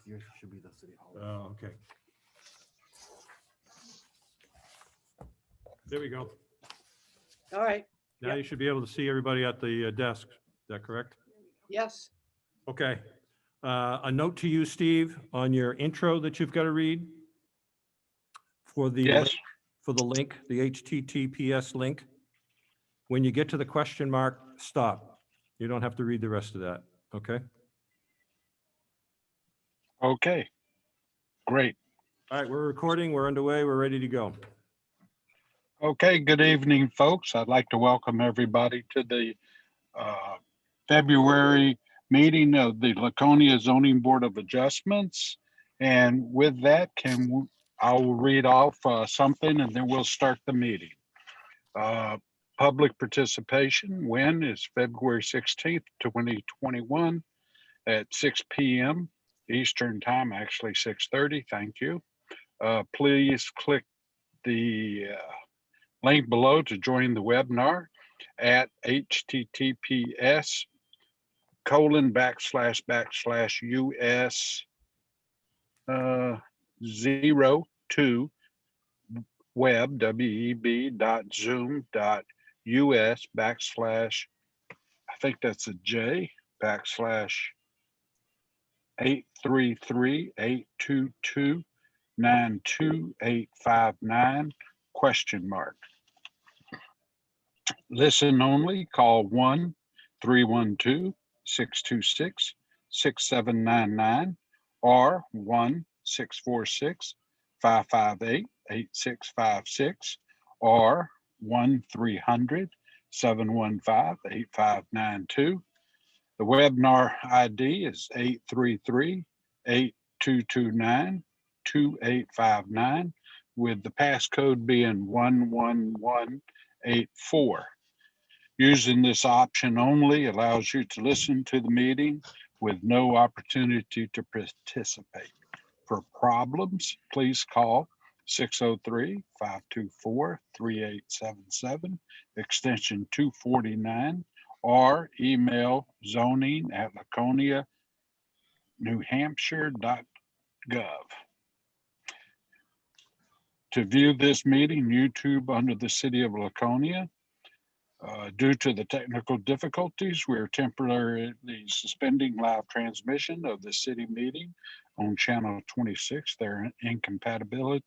year should be the city hall. Oh, okay. There we go. All right, Now Yep. you should be able to see everybody at the desk. Is that correct? yes, Okay. A note to you, Steve, on your intro that you've got to read for the Yes. link, for the link, the HTTPS link. When you get to the question mark, stop. You don't have to read the rest of that. Okay? Okay. Great. All right, we're recording. We're underway. We're ready to go. Okay. Good evening, folks. I'd like to welcome everybody to the uh, February meeting of the Laconia Zoning Board of Adjustments. And with that, I will read off something and then we'll start the meeting. Public participation when is February 16th, 2021 at 6 p.m. Eastern time, actually 6:30. Thank you. Please click the link below to join the webinar at https://us 02 web.zoom.us/ I think that's a J /833-822-92859 ? Listen only, call 1-312-626-6799 or 1-646-558-8656 or 1-300-715-8592. The webinar ID is 833-8229-2859 with the passcode being 11184. Using this option only allows you to listen to the meeting with no opportunity to participate. For problems, please call 603-524-3877, extension 249, or email zoning@laconia.newhampshire.gov. To view this meeting, YouTube under the City of Laconia. Due to the technical difficulties, we are temporarily suspending live transmission of the city meeting on channel 26. There are incompatibilities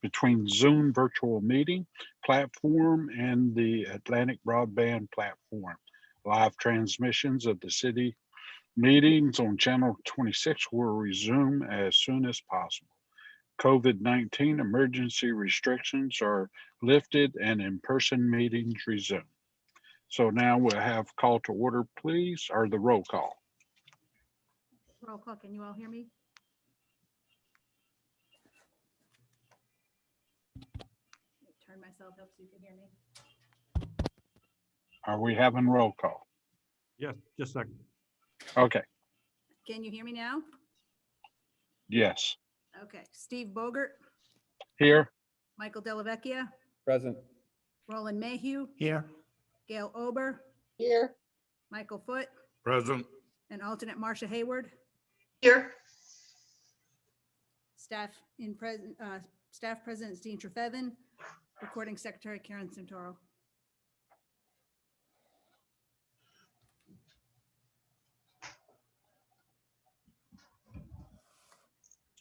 between Zoom virtual meeting platform and the Atlantic Broadband platform. Live transmissions of the city meetings on channel 26 will resume as soon as possible. COVID-19 emergency restrictions are lifted and in-person meetings resume. So now we'll have call to order, please, or the roll call. Roll call, can you all hear me? Turn myself up so you can hear me. Are we having roll call? Yes, just a second. Okay, Can you hear me now? yes. Okay, Steve Bogert, Here, Michael Delavecchia, Present. Roland Mayhew, Here. Gail Ober, here, Michael Foot, Present. and alternate Marcia Hayward. here, Staff President is Dean Trefethan, Recording Secretary Karen Santoro.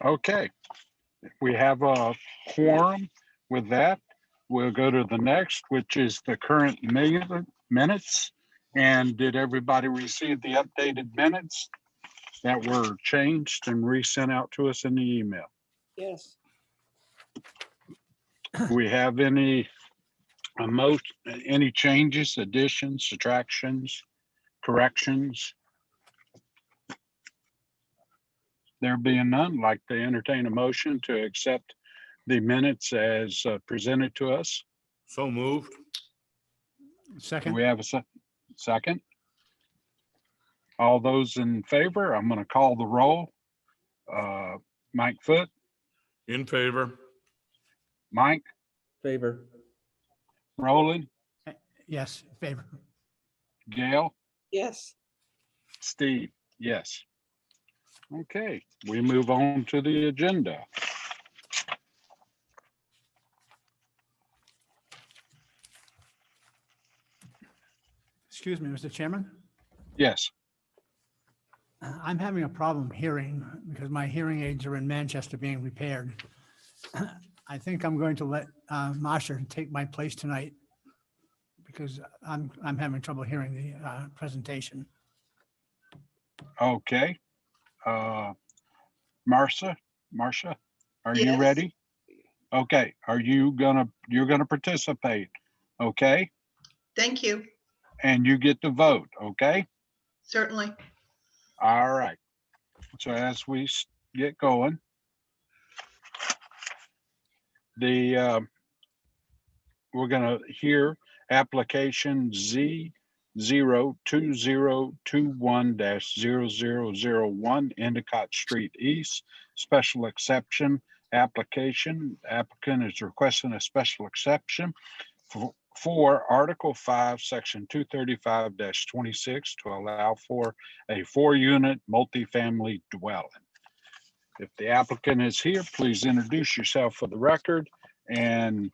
okay. We have a quorum. With that, we'll go to the next, which is the current minutes. And did everybody receive the updated minutes that were changed and resent out to us in the email? yes. Do we have any changes, additions, subtractions, corrections? There being none, I'd like to entertain a motion to accept the minutes as presented to us. So moved. Do Second. we have a second? All those in favor, I'm going to call the roll. Mike Foot, In favor. Mike, Favor. Roland, Yes, in favor. Gail, Yes, Steve, yes. Okay, we move on to the agenda. Excuse me, Mr. Chairman. Yes, I'm having a problem hearing because my hearing aids are in Manchester being repaired. I think I'm going to let Marcia take my place tonight because I'm having trouble hearing the presentation. okay. Marcia, are you Yes. ready? Okay, you're gonna participate, okay? Thank you. And you get to vote, okay? Certainly. All right. So as we get going, we're gonna hear application Z02021-0001 Endicott Street East, special exception application. Applicant is requesting a special exception for Article 5, Section 235-26 to allow for a 4-unit multifamily dwelling. If the applicant is here, please introduce yourself for the record and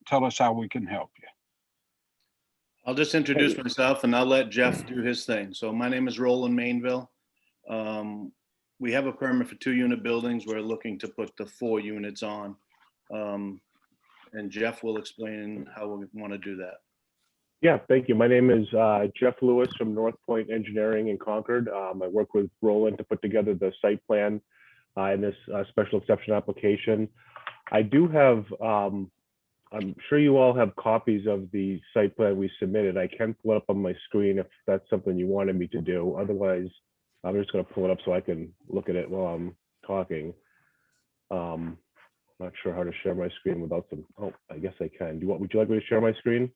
tell us how we can help you. I'll just introduce myself and I'll let Jeff do his thing. So my name is Roland Mainville. We have a permit for 2-unit buildings. We're looking to put the 4 units on. And Jeff will explain how we want to do that. Yeah, thank you. My name is Jeff Lewis from North Point Engineering in Concord. I work with Roland to put together the site plan in this special exception application. I do have, I'm sure you all have copies of the site plan we submitted. I can pull it up on my screen if that's something you wanted me to do. Otherwise, I'm just going to pull it up so I can look at it while I'm talking. Not sure how to share my screen without some, oh, I guess I can. Would you like me to share my screen?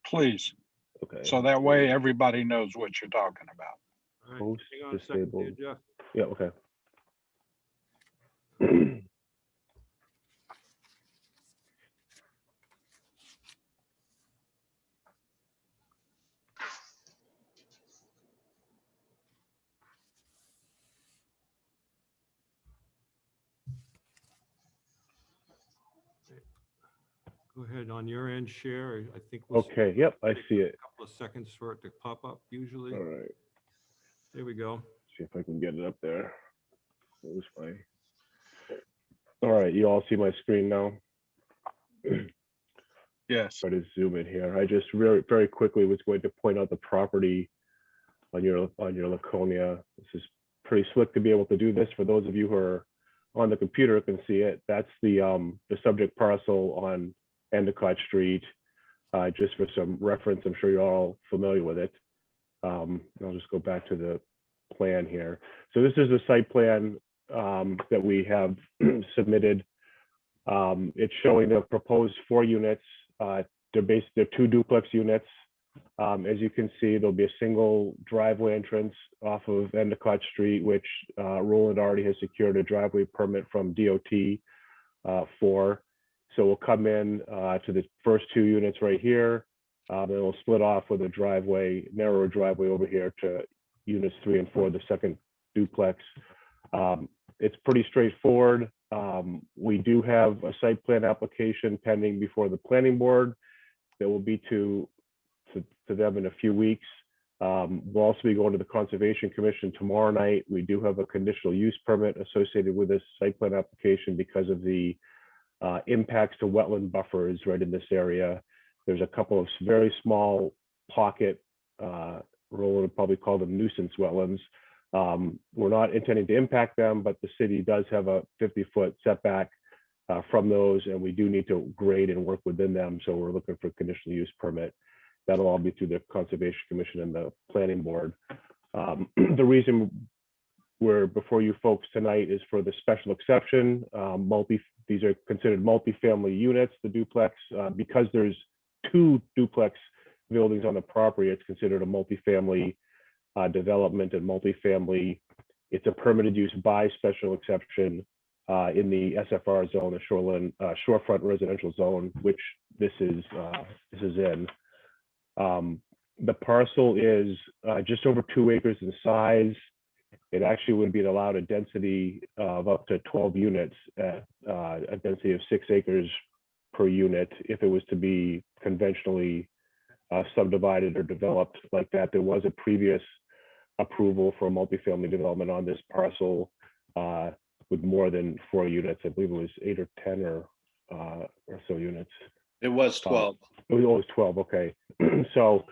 Please, Okay. so that way everybody knows what you're talking about. All right, Post hang on a second there, disabled. Jeff. Yeah, okay. Go ahead on your end, share. I think. we'll Okay, yep, I take see a it. Couple of seconds for it to pop up usually. All right, There we go. see if I can get it up there. What was my? All right, you all see my screen now? Yes, Try to zoom in here. I just very quickly was going to point out the property on your Laconia. This is pretty slick to be able to do this. For those of you who are on the computer can see it. That's the subject parcel on Endicott Street. Just for some reference, I'm sure you're all familiar with it. I'll just go back to the plan here. So this is the site plan that we have submitted. It's showing the proposed 4 units. They're 2 duplex units. As you can see, there'll be a single driveway entrance off of Endicott Street, which Roland already has secured a driveway permit from DOT for. So we'll come in to the first 2 units right here. Then we'll split off with a driveway, narrower driveway over here to units 3 and 4, the second duplex. It's pretty straightforward. We do have a site plan application pending before the planning board that will be to them in a few weeks. We'll also be going to the Conservation Commission tomorrow night. We do have a conditional use permit associated with this site plan application because of the impacts to wetland buffers right in this area. There's a couple of very small pocket, Roland would probably call them nuisance wetlands. We're not intending to impact them, but the city does have a 50-foot setback from those, and we do need to grade and work within them. So we're looking for a conditional use permit. That'll all be through the Conservation Commission and the Planning Board. The reason we're before you folks tonight is for the special exception. These are considered multifamily units, the duplex. Because there's 2 duplex buildings on the property, it's considered a multifamily development, and multifamily, it's a permitted use by special exception in the SFR zone, the shorefront residential zone, which this is in. The parcel is just over 2 acres in size. it actually would be allowed a density of up to 12 units at a density of 6 acres per unit if it was to be conventionally subdivided or developed like that. There was a previous approval for multifamily development on this parcel with more than 4 units. I believe it was 8 or 10 or so units. It was 12. It was always 12, okay. So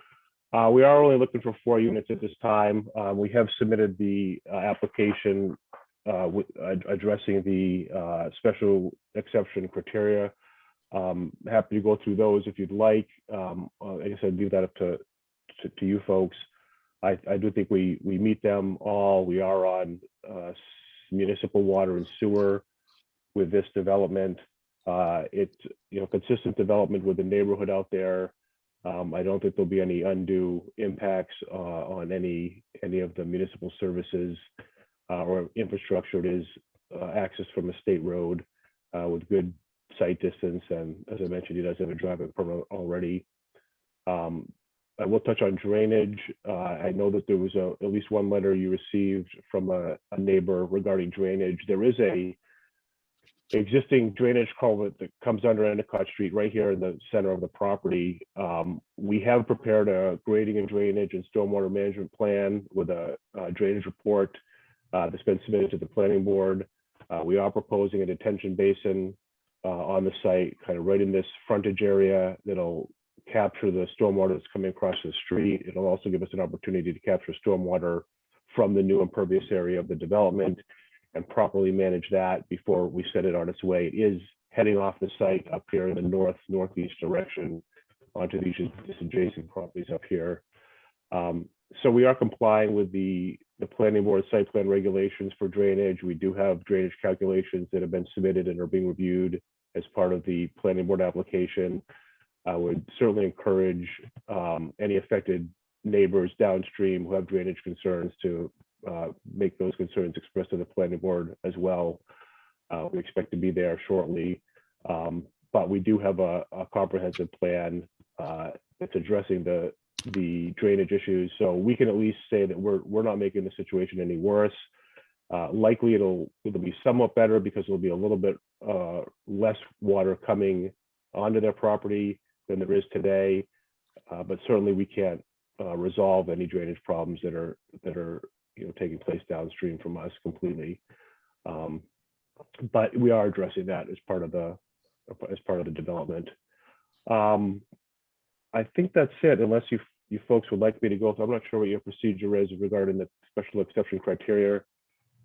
we are only looking for 4 units at this time. We have submitted the application addressing the special exception criteria. Happy to go through those if you'd like. Like I said, leave that up to you folks. I do think we meet them all. We are on municipal water and sewer with this development. It's consistent development with the neighborhood out there. I don't think there'll be any undue impacts on any of the municipal services or infrastructure. It is access from a state road with good site distance, and as I mentioned, he does have a driveway permit already. I will touch on drainage. I know that there was at least one letter you received from a neighbor regarding drainage. There is a existing drainage culvert that comes under Endicott Street right here in the center of the property. We have prepared a grading and drainage and stormwater management plan with a drainage report that's been submitted to the planning board. We are proposing a detention basin on the site, kind of right in this frontage area that'll capture the stormwater that's coming across the street. It'll also give us an opportunity to capture stormwater from the new impervious area of the development and properly manage that before we set it on its way. It is heading off the site up here in the northeast direction onto these adjacent properties up here. So we are complying with the planning board site plan regulations for drainage. We do have drainage calculations that have been submitted and are being reviewed as part of the planning board application. I would certainly encourage any affected neighbors downstream who have drainage concerns to make those concerns expressed to the planning board as well. We expect to be there shortly, but we do have a comprehensive plan that's addressing the drainage issues. So we can at least say that we're not making the situation any worse. Likely it'll be somewhat better because there'll be a little bit less water coming onto their property than there is today, but certainly we can't resolve any drainage problems that are taking place downstream from us completely. But we are addressing that as part of the development. I think that's it, unless you folks would like me to go through. I'm not sure what your procedure is regarding the special exception criteria,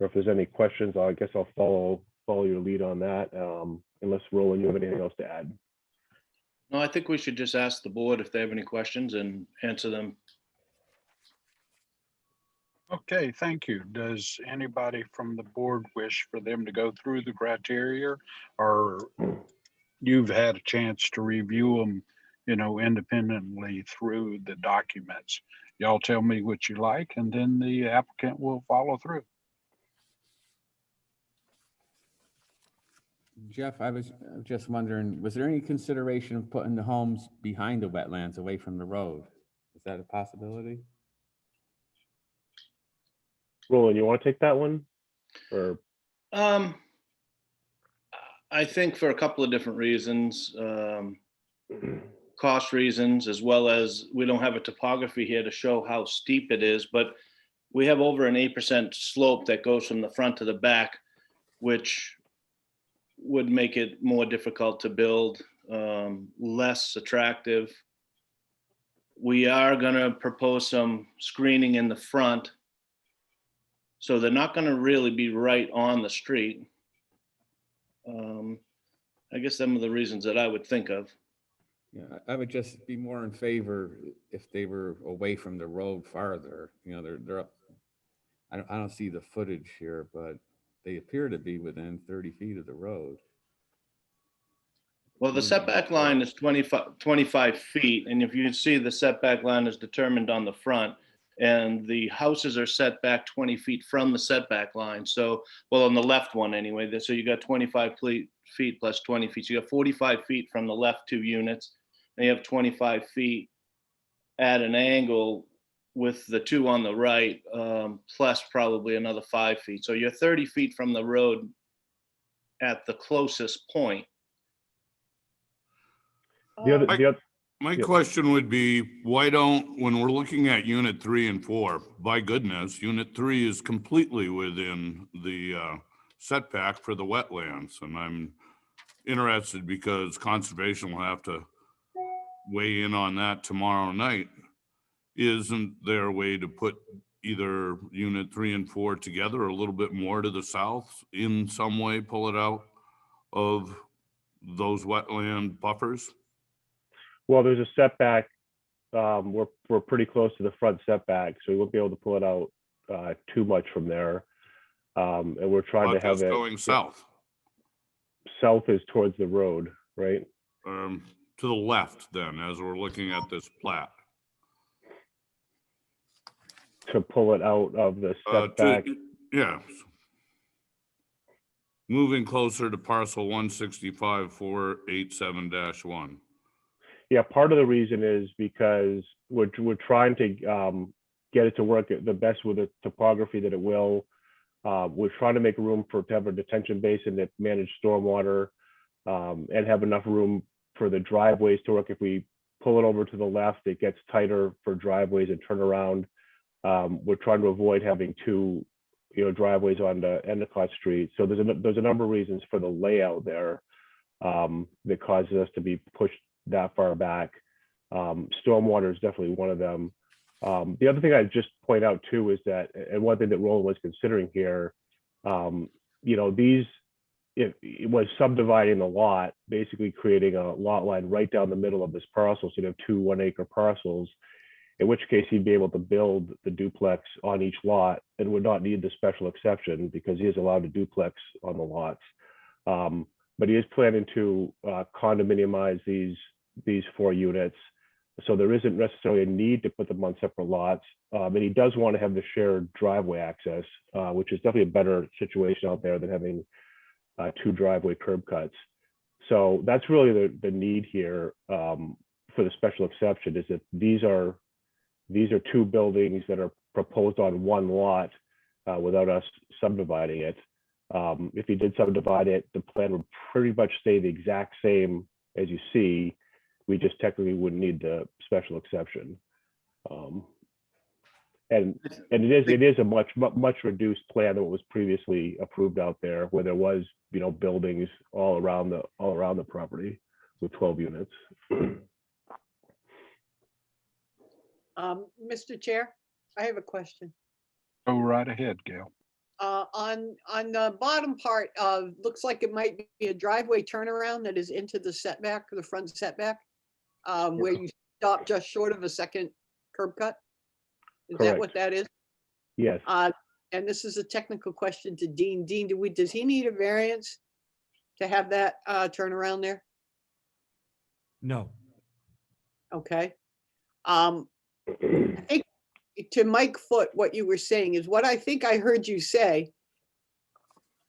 or if there's any questions. I guess I'll follow your lead on that. Unless Roland, you have anything else to add? No, I think we should just ask the board if they have any questions and answer them. Okay, thank you. Does anybody from the board wish for them to go through the criteria, or you've had a chance to review them, independently through the documents? Y'all tell me what you like, and then the applicant will follow through. Jeff, I was just wondering, was there any consideration of putting the homes behind the wetlands away from the road? Is that a possibility? Roland, you want to take that one? Or I think for a couple of different reasons, cost reasons, as well as we don't have a topography here to show how steep it is, but we have over an 8% slope that goes from the front to the back, which would make it more difficult to build, less attractive. We are going to propose some screening in the front, so they're not going to really be right on the street. I guess some of the reasons that I would think of. Yeah, I would just be more in favor if they were away from the road farther. They're up. I don't see the footage here, but they appear to be within 30 feet of the road. Well, the setback line is 25 feet, and if you see, the setback line is determined on the front, and the houses are set back 20 feet from the setback line. So, well, on the left one anyway, so you got 25 feet plus 20 feet. So you got 45 feet from the left 2 units, and you have 25 feet at an angle with the two on the right, plus probably another 5 feet. So you're 30 feet from the road at the closest point. The other, the other, My Yep. question would be, why don't, when we're looking at unit 3 and 4, by goodness, unit 3 is completely within the setback for the wetlands. And I'm interested because conservation will have to weigh in on that tomorrow night. Isn't there a way to put either unit 3 and 4 together a little bit more to the south in some way, pull it out of those wetland buffers? well, there's a setback. We're pretty close to the front setback, so we won't be able to pull it out too much from there. And we're trying Not to have just it going south, south is towards the road, right? to the left then, as we're looking at this plat. To pull it out of the Uh, setback. Yeah. Moving closer to parcel 165-487-1. Yeah, part of the reason is because we're trying to get it to work the best with the topography that it will. We're trying to make room to have a detention basin that manage stormwater and have enough room for the driveways to work. If we pull it over to the left, it gets tighter for driveways and turnaround. We're trying to avoid having two, driveways on the Endicott Street. So there's a number of reasons for the layout there that causes us to be pushed that far back. Stormwater is definitely one of them. The other thing I'd just point out too is that, and one thing that Roland was considering here, it was subdividing the lot, basically creating a lot line right down the middle of this parcel. So you have two 1 acre parcels, in which case he'd be able to build the duplex on each lot and would not need the special exception because he is allowed to duplex on the lots. But he is planning to condominiumize these 4 units. So there isn't necessarily a need to put them on separate lots. And he does want to have the shared driveway access, which is definitely a better situation out there than having 2 driveway curb cuts. So that's really the need here for the special exception, is that these are 2 buildings that are proposed on 1 lot without us subdividing it. If he did subdivide it, the plan would pretty much stay the exact same as you see. We just technically wouldn't need the special exception. And it is a much reduced plan than what was previously approved out there, where there was, buildings all around the property with 12 units. Mr. Chair, I have a question. Go right ahead, Gail. On the bottom part, looks like it might be a driveway turnaround that is into the setback, the front setback, where you stop just short of a second curb cut. Is that what that is? Yes. And this is a technical question to Dean. Dean, does he need a variance to have that turnaround there? No. Okay. I think to Mike Foot, what you were saying is what I think I heard you say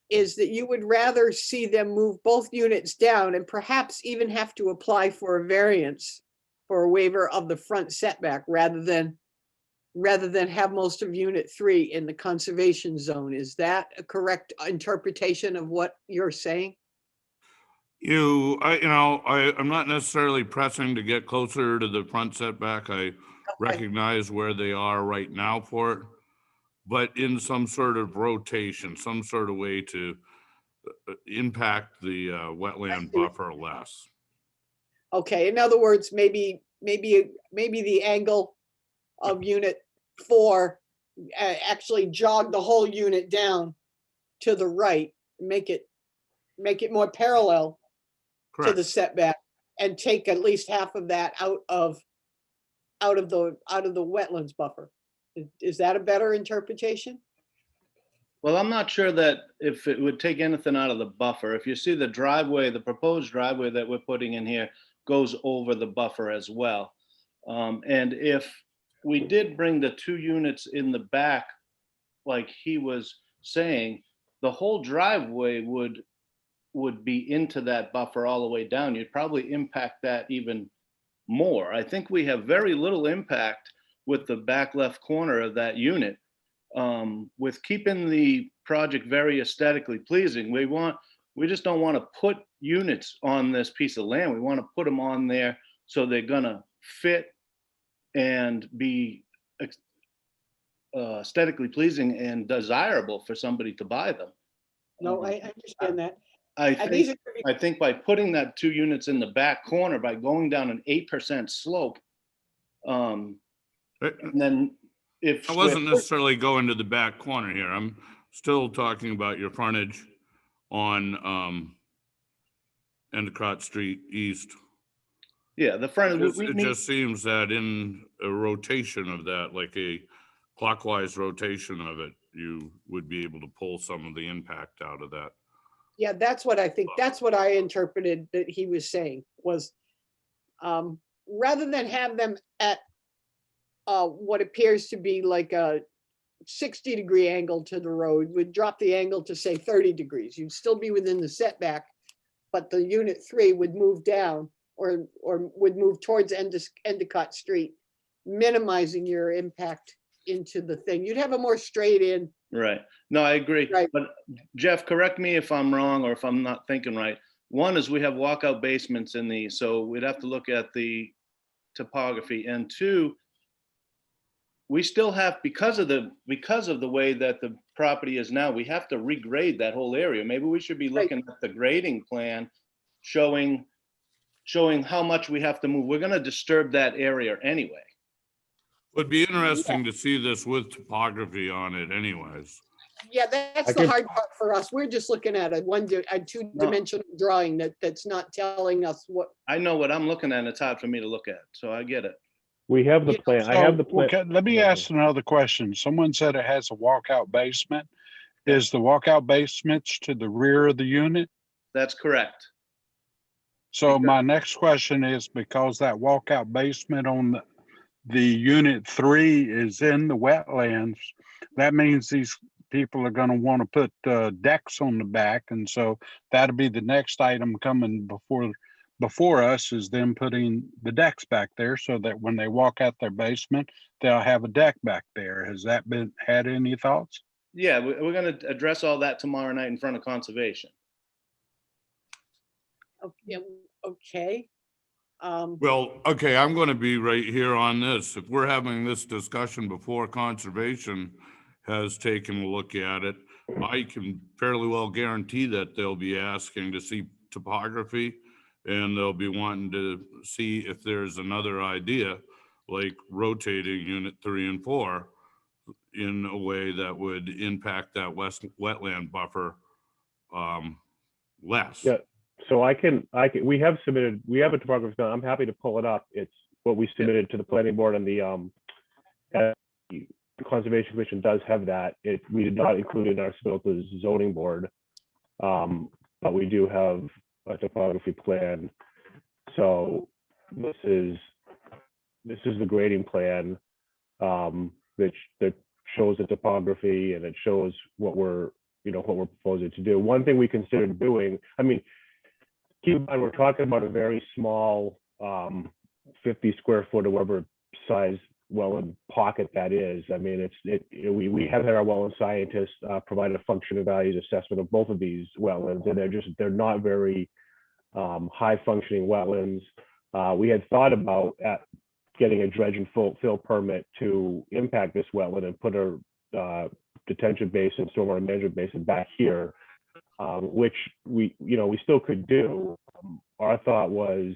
is that you would rather see them move both units down and perhaps even have to apply for a variance for a waiver of the front setback rather than have most of unit 3 in the conservation zone. Is that a correct interpretation of what you're saying? I'm not necessarily pressing to get closer to the front setback. I recognize where they are right now for it, but in some sort of rotation, some sort of way to impact the wetland buffer less. Okay, in other words, maybe the angle of unit 4 actually jog the whole unit down to the right, make it more parallel to the setback, and take at least half of that out of the wetlands buffer. Is that a better interpretation? Well, I'm not sure that if it would take anything out of the buffer. If you see the driveway, the proposed driveway that we're putting in here goes over the buffer as well. And if we did bring the 2 units in the back, like he was saying, the whole driveway would be into that buffer all the way down. You'd probably impact that even more. I think we have very little impact with the back left corner of that unit. With keeping the project very aesthetically pleasing, we just don't want to put units on this piece of land. We want to put them on there so they're gonna fit and be aesthetically pleasing and desirable for somebody to buy them. No, I understand that. I And these think, are, I think by putting that 2 units in the back corner, by going down an 8% slope, and then if. I wasn't necessarily going to the back corner here. I'm still talking about your frontage on Endicott Street East. Yeah, the front, we It need, just seems that in a rotation of that, like a clockwise rotation of it, you would be able to pull some of the impact out of that. yeah, that's what I think. That's what I interpreted that he was saying was, rather than have them at what appears to be like a 60-degree angle to the road, would drop the angle to say 30 degrees. You'd still be within the setback, but the unit 3 would move down or would move towards Endicott Street, minimizing your impact into the thing. You'd have a more straight in. right. No, I agree. Right. But Jeff, correct me if I'm wrong or if I'm not thinking right. One is we have walkout basements in these, so we'd have to look at the topography. And 2, we still have, because of the way that the property is now, we have to regrade that whole area. Maybe we should be Right. looking at the grading plan, showing how much we have to move. We're gonna disturb that area anyway. Would be interesting to see this with topography on it anyways. Yeah, that's I the could- hard part for us. We're just looking at a 2-dimensional drawing that's not telling us what. I know what I'm looking at, it's hard for me to look at, so I get it. We have the Yeah, plan. I have the So, plan. okay, let me ask another question. Someone said it has a walkout basement. Is the walkout basements to the rear of the unit? That's correct. So my next question is, because that walkout basement on the unit 3 is in the wetlands, that means these people are gonna want to put decks on the back, and so that'll be the next item coming before us, is them putting the decks back there so that when they walk out their basement, they'll have a deck back there. Has that had any thoughts? Yeah, we're gonna address all that tomorrow night in front of conservation. Yeah, okay. Well, okay, I'm going to be right here on this. If we're having this discussion before conservation has taken a look at it, I can fairly well guarantee that they'll be asking to see topography, and they'll be wanting to see if there's another idea, like rotating unit 3 and 4 in a way that would impact that wetland buffer less. Yeah. So we have a topography plan. I'm happy to pull it up. It's what we submitted to the planning board, and the Conservation Commission does have that. We did not include it in our submittal to the zoning board. But we do have a topography plan. So this is the grading plan, that shows the topography, and it shows what we're proposing to do. One thing we considered doing, I mean, keep in mind, we're talking about a very small 50 square foot or whatever size wetland pocket that is. I mean, we have had our wetland scientists provide a functional values assessment of both of these wetlands, and they're not very high functioning wetlands. We had thought about getting a dredge and fill permit to impact this wetland and put a detention basin, stormwater management basin back here, which we still could do. Our thought was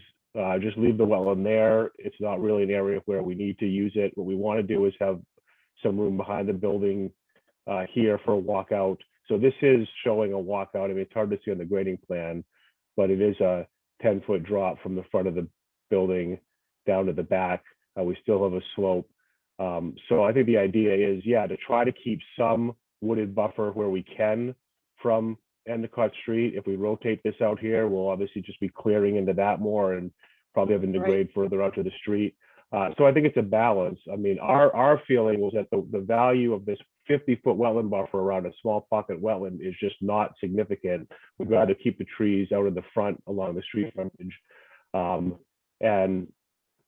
just leave the wetland there. It's not really an area where we need to use it. What we want to do is have some room behind the building here for a walkout. So this is showing a walkout. I mean, it's hard to see on the grading plan, but it is a 10-foot drop from the front of the building down to the back. We still have a slope. So I think the idea is, to try to keep some wooded buffer where we can from Endicott Street. If we rotate this out here, we'll obviously just be clearing into that more and probably having to grade further out to the street. So I think it's a balance. I mean, our feeling was that the value of this 50-foot wetland buffer around a small pocket wetland is just not significant. We'd rather keep the trees out in the front along the street frontage. And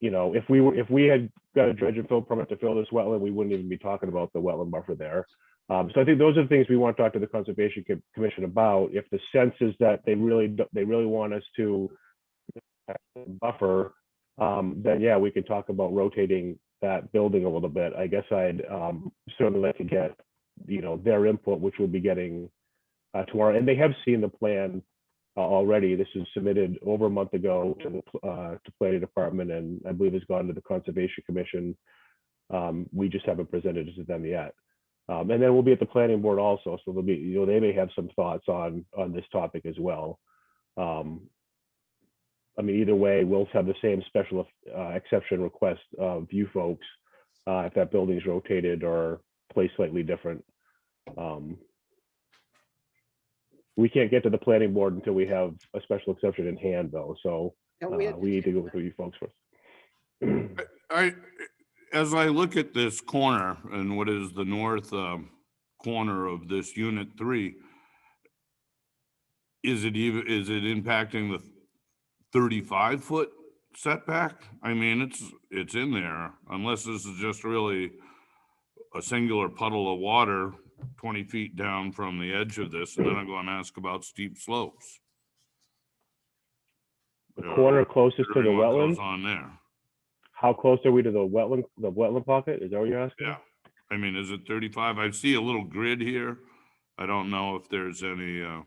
you know, if we had got a dredge and fill permit to fill this wetland, we wouldn't even be talking about the wetland buffer there. So I think those are the things we want to talk to the Conservation Commission about. If the sense is that they really want us to buffer, then yeah, we could talk about rotating that building a little bit. I guess I'd certainly like to get, you know, their input, which we'll be getting tomorrow. And they have seen the plan already. This was submitted over a month ago to the planning department, and I believe has gone to the Conservation Commission. We just haven't presented it to them yet. And then we'll be at the planning board also, so they'll be, you know, they may have some thoughts on this topic as well. I mean, either way, we'll have the same special exception request of you folks if that building's rotated or placed slightly different. We can't get to the planning board until we have a special exception in hand, though. So And we need to go through you folks first. As I look at this corner and what is the north corner of this unit 3, is it impacting the 35-foot setback? I mean, it's in there, unless this is just really a singular puddle of water 20 feet down from the edge of this, and then I'm going to ask about steep slopes. The corner closest to the Everything what goes wetland. on there. How close are we to the wetland pocket? Is that what you're asking? Yeah, I mean, is it 35? I see a little grid here. I don't know if there's any I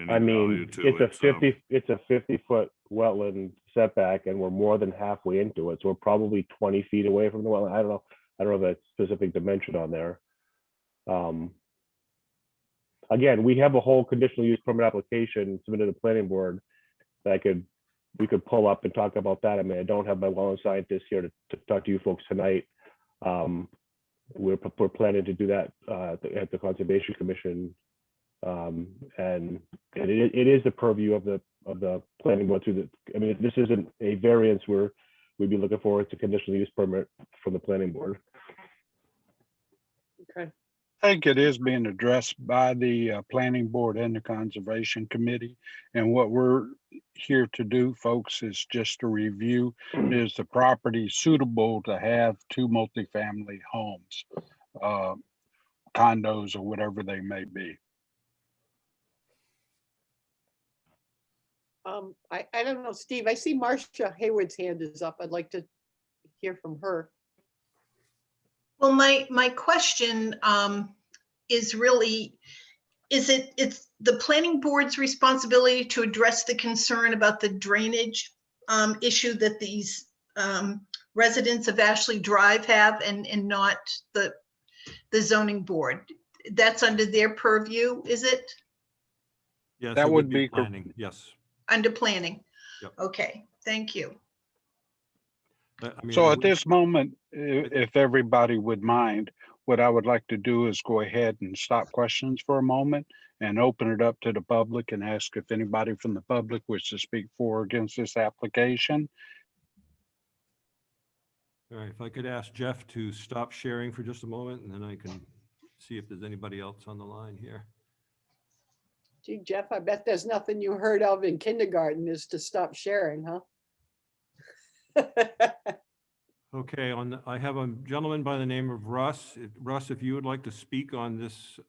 value mean, to it's a 50-foot wetland setback, and we're more than halfway into it. So we're probably 20 feet away from the wetland. I don't know the specific dimension on there. Again, we have a whole conditional use permit application submitted to the planning board that we could pull up and talk about that. I mean, I don't have my wetland scientist here to talk to you folks tonight. We're planning to do that at the Conservation Commission. And it is the purview of the planning board through I mean, this isn't a variance where we'd be looking for. It's a conditional use permit from the planning board. Okay. I think it is being addressed by the planning board and the conservation committee. And what we're here to do, folks, is just to review, is the property suitable to have 2 multifamily homes, condos, or whatever they may be. I don't know, Steve, I see Marcia Hayward's hand is up. I'd like to hear from her. Well, my question is really, it's the planning board's responsibility to address the concern about the drainage issue that these residents of Ashley Drive have and not the zoning board? That's under their purview, is it? Yes, That it would be cor- planning, yes. Under planning? Yep. Okay, thank you. I mean, So it at would- this moment, if everybody would mind, what I would like to do is go ahead and stop questions for a moment and open it up to the public and ask if anybody from the public wishes to speak for or against this application. All right, if I could ask Jeff to stop sharing for just a moment, and then I can see if there's anybody else on the line here. Gee, Jeff, I bet there's nothing you heard of in kindergarten is to stop sharing, huh? Okay, I have a gentleman by the name of Russ. Russ, if you would like to speak on this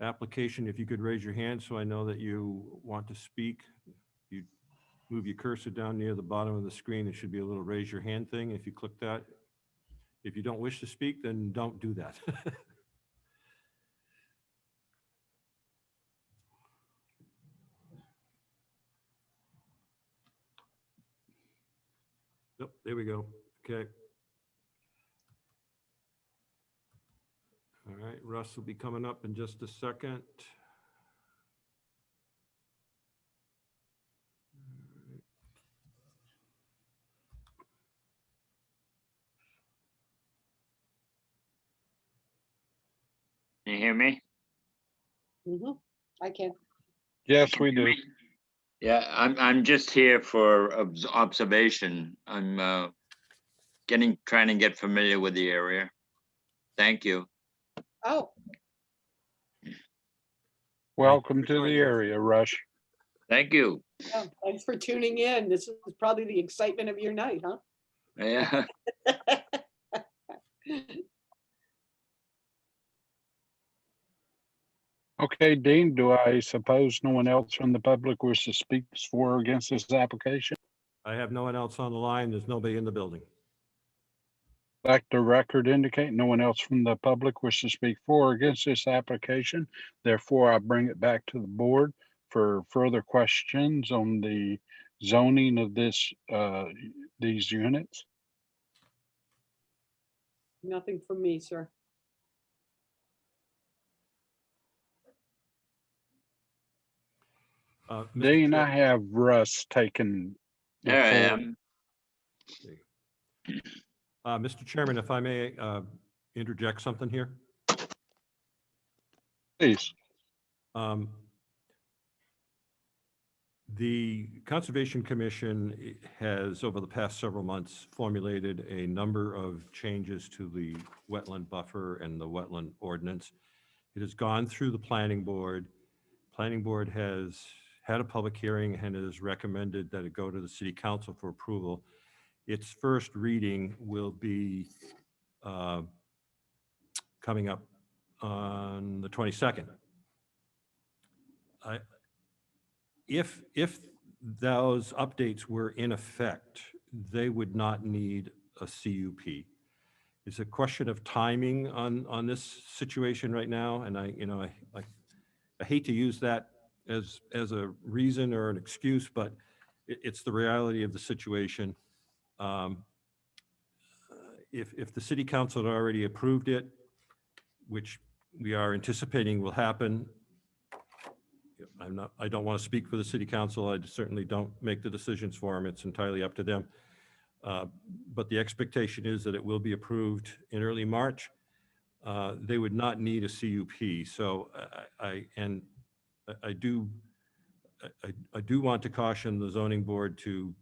application, if you could raise your hand so I know that you want to speak. You move your cursor down near the bottom of the screen, there should be a little raise your hand thing. If you click that, if you don't wish to speak, then don't do that. Yep, there we go. Okay. All right, Russ will be coming up in just a second. Can you hear me? Mhm, I can. Yes, we do. Yeah, I'm just here for observation. I'm trying to get familiar with the area. Thank you. Oh, Welcome to the area, Rush. Thank you. Yeah, thanks for tuning in. This is probably the excitement of your night, huh? Yeah. Okay, Dean, do I suppose no one else from the public wishes to speak for or against this application? I have no one else on the line. There's nobody in the building. Let the record indicate no one else from the public wishes to speak for or against this application. Therefore, I bring it back to the board for further questions on the zoning of these units. Nothing from me, sir. Mr. Dean, Chair- I have Russ taking the There I floor. am. Mr. Chairman, if I may interject something here. Please. Um, The Conservation Commission has, over the past several months, formulated a number of changes to the wetland buffer and the wetland ordinance. It has gone through the planning board. Planning board has had a public hearing and has recommended that it go to the city council for approval. Its first reading will be coming up on the 22nd. If those updates were in effect, they would not need a CUP. It's a question of timing on this situation right now, and I hate to use that as a reason or an excuse, but it's the reality of the situation. If the city council had already approved it, which we are anticipating will happen, I don't want to speak for the city council. I certainly don't make the decisions for them. It's entirely up to them. But the expectation is that it will be approved in early March. They would not need a CUP. So I do want to caution the zoning board to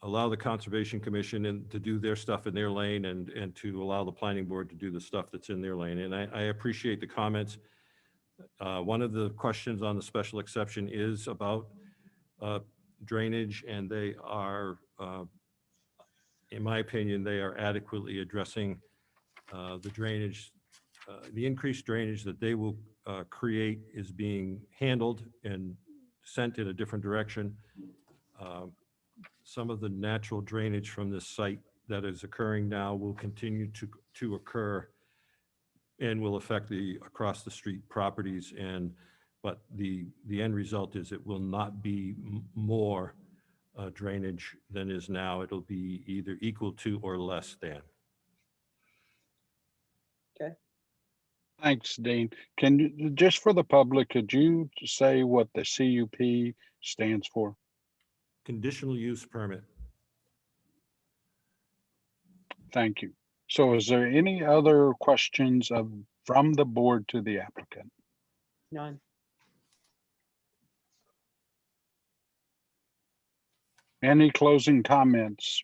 allow the Conservation Commission to do their stuff in their lane and to allow the planning board to do the stuff that's in their lane. And I appreciate the comments. One of the questions on the special exception is about drainage, and they are, in my opinion, they are adequately addressing the drainage. The increased drainage that they will create is being handled and sent in a different direction. Some of the natural drainage from this site that is occurring now will continue to occur and will affect the across the street properties, but the end result is it will not be more drainage than is now. It'll be either equal to or less than. Okay. Thanks, Dean. Can you, just for the public, could you say what the CUP stands for? Conditional use permit. Thank you. So is there any other questions from the board to the applicant? None. Any closing comments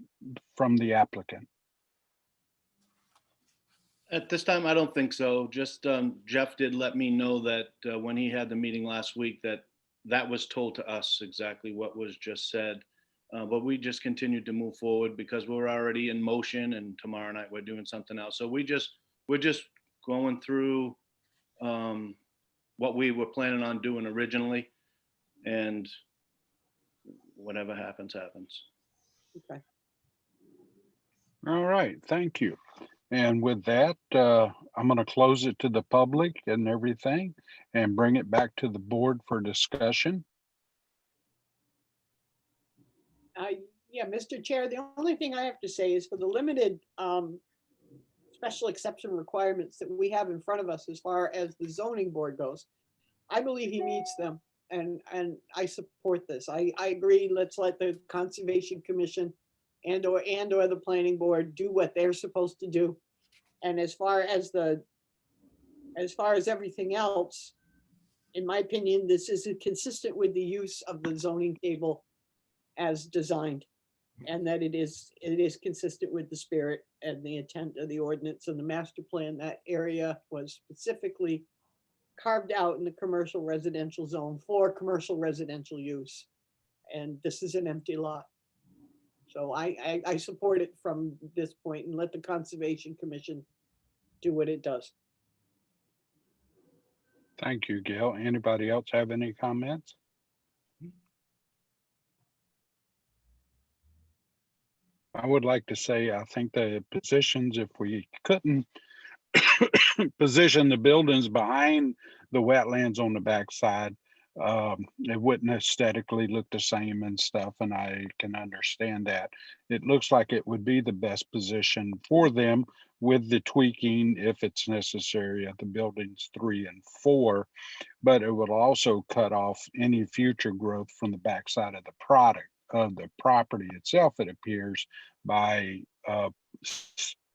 from the applicant? At this time, I don't think so. Just Jeff did let me know that when he had the meeting last week, that was told to us exactly what was just said. But we just continued to move forward because we're already in motion, and tomorrow night we're doing something else. So we're just going through what we were planning on doing originally, and whatever happens, happens. Okay. All right, thank you. And with that, I'm going to close it to the public and everything and bring it back to the board for discussion. Yeah, Mr. Chair, the only thing I have to say is for the limited special exception requirements that we have in front of us as far as the zoning board goes, I believe he meets them, and I support this. I agree, let's let the Conservation Commission and or the planning board do what they're supposed to do. And as far as everything else, in my opinion, this is consistent with the use of the zoning table as designed, and that it is consistent with the spirit and the intent of the ordinance and the master plan. That area was specifically carved out in the commercial residential zone for commercial residential use. And this is an empty lot. So I support it from this point and let the Conservation Commission do what it does. Thank you, Gail. Anybody else have any comments? I would like to say, I think the positions, if we couldn't position the buildings behind the wetlands on the backside, it wouldn't aesthetically look the same and stuff, and I can understand that. It looks like it would be the best position for them with the tweaking if it's necessary at the buildings 3 and 4, but it would also cut off any future growth from the backside of the product of the property itself, it appears, by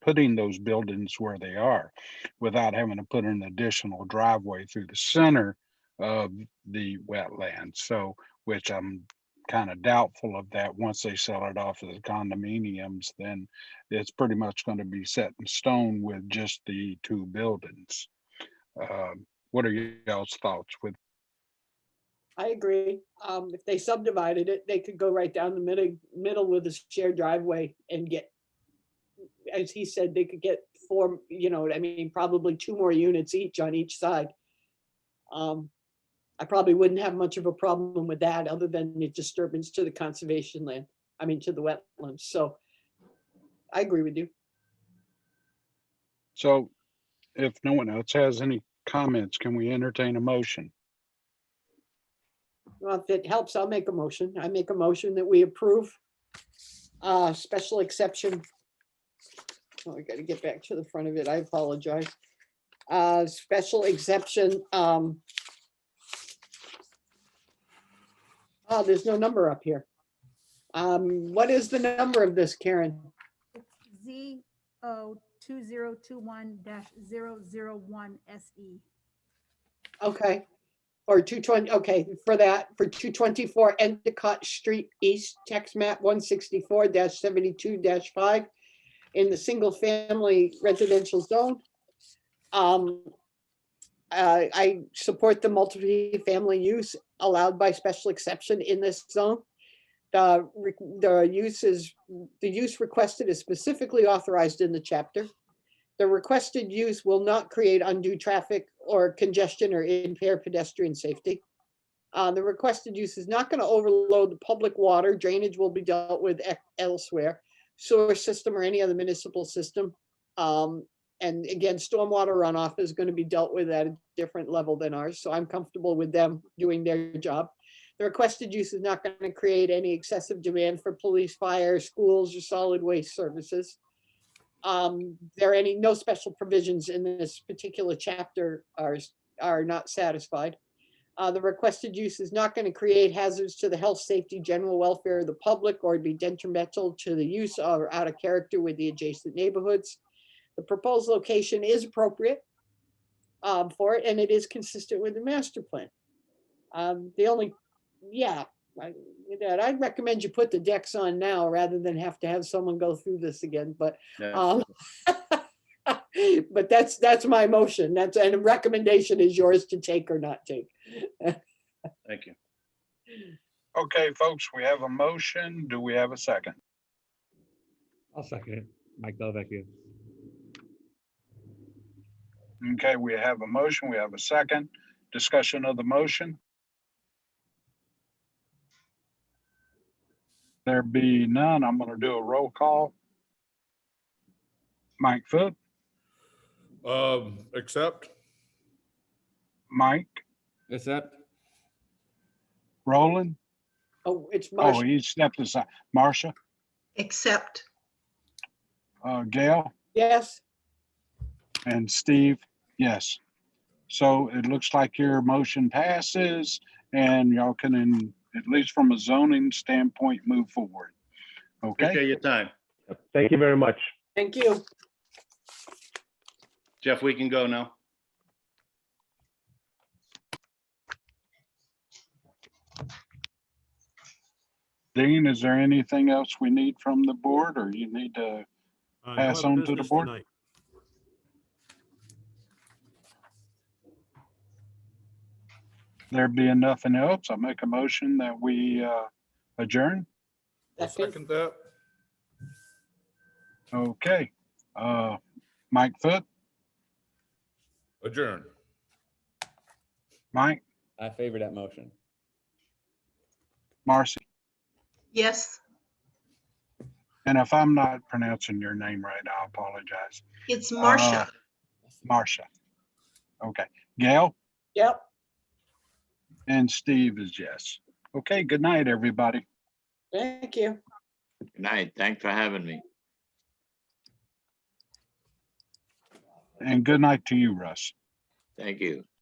putting those buildings where they are without having to put an additional driveway through the center of the wetlands. So, which I'm kind of doubtful of that. Once they sell it off to the condominiums, then it's pretty much going to be set in stone with just the 2 buildings. What are y'all's thoughts with? I agree. If they subdivided it, they could go right down the middle with a shared driveway and get, as he said, they could get 4, you know, I mean, probably 2 more units each on each side. I probably wouldn't have much of a problem with that other than the disturbance to the conservation land, I mean, to the wetlands. So I agree with you. So if no one else has any comments, can we entertain a motion? Well, if it helps, I'll make a motion. I make a motion that we approve special exception. Oh, I got to get back to the front of it. I apologize. Special exception. Oh, there's no number up here. What is the number of this, Karen? It's ZO2021-001 SE. Okay. Or 220, okay, for that, for 224 Endicott Street East, tax map 164-72-5 in the single family residential zone. I support the multi-family use allowed by special exception in this zone. The use requested is specifically authorized in the chapter. The requested use will not create undue traffic or congestion or impair pedestrian safety. The requested use is not going to overload the public water. Drainage will be dealt with elsewhere, sewer system or any other municipal system. And again, stormwater runoff is going to be dealt with at a different level than ours. So I'm comfortable with them doing their job. The requested use is not going to create any excessive demand for police, fire, schools, or solid waste services. There are no special provisions in this particular chapter are not satisfied. The requested use is not going to create hazards to the health, safety, general welfare of the public or be detrimental to the use or out of character with the adjacent neighborhoods. The proposed location is appropriate for it, and it is consistent with the master plan. I'd recommend you put the decks on now rather than have to have someone go through this again, but Yeah. but that's my motion. And a recommendation is yours to take or not take. Thank you. Okay, folks, we have a motion. Do we have a second? I'll second it. Mike Delvecchio. Okay, we have a motion. We have a second. Discussion of the motion. There be none, I'm going to do a roll call. Mike Foot, Accept. Mike, Accept. Roland. Oh, it's Oh, Marcia. he stepped aside. Marcia, Except, Gail, Yes, and Steve. Yes. So it looks like your motion passes and y'all can, at least from a zoning standpoint, move forward. Okay, Appreciate your time. Thank you very much. thank you. Jeff, we can go now. Dean, is there anything else we need from the board or you need to? No Pass other on to the business board. tonight. There being nothing else, I'll make a motion that we adjourn. I'll second that. Okay. Mike Foot, Adjourn. Mike, I favor that motion. Marcy. Yes, And if I'm not pronouncing your name right, I apologize. it's Marcia. Marcia. Okay. Gail Yep. and Steve is yes. Okay, good night, everybody. Thank you. Good night. Thanks for having me. And good night to you, Russ. Thank you.